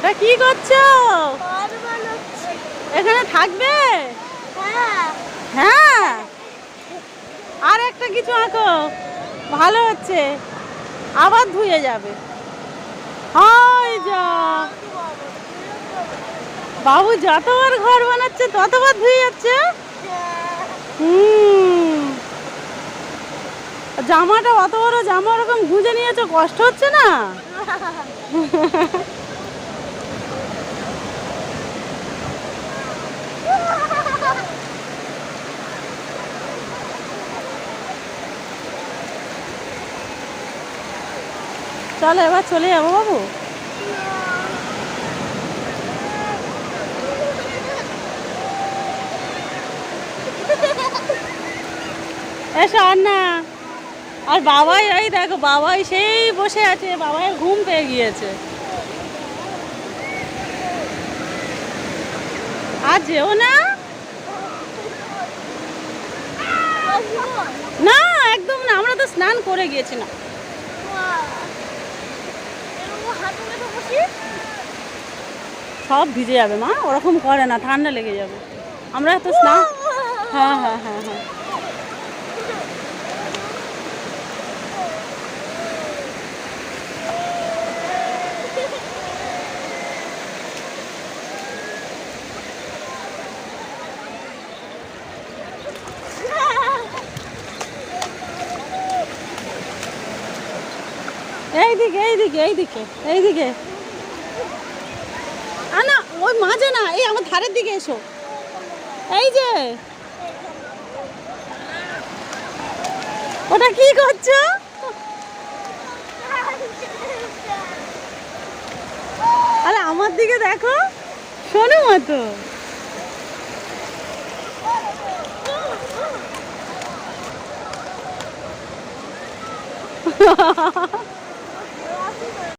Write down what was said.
ওটা কি করছো? এখানে থাকবে? হ্যাঁ, আর একটা কিছু আঁকো, ভালো হচ্ছে। আবার ধুয়ে যাবে। হাই যা, বাবু যতবার ঘর বানাচ্ছে ততবার ধুয়ে যাচ্ছে। জামাটা অত বড় জামা ওরকম গুঁজে নিয়েছো, কষ্ট হচ্ছে না? চলো এবার চলে যাবো বাবু। এসো আর না। আর বাবাই, এই দেখো বাবাই সেই বসে আছে, বাবাই ঘুম পেয়ে গিয়েছে। আর যেও না। না একদম না, আমরা তো স্নান করে গিয়েছি না। সব ভিজে যাবে মা, ওরকম করে না, ঠান্ডা লেগে যাবে। আমরা তো স্নান, হ্যাঁ হ্যাঁ হ্যাঁ হ্যাঁ। এইদিকে এইদিকে এইদিকে এইদিকে। না ওই মাঝে না, এই আমার ধারের দিকে এসো। এই যে ওটা কি করছো? আরে আমার দিকে দেখো, শোনো মতো।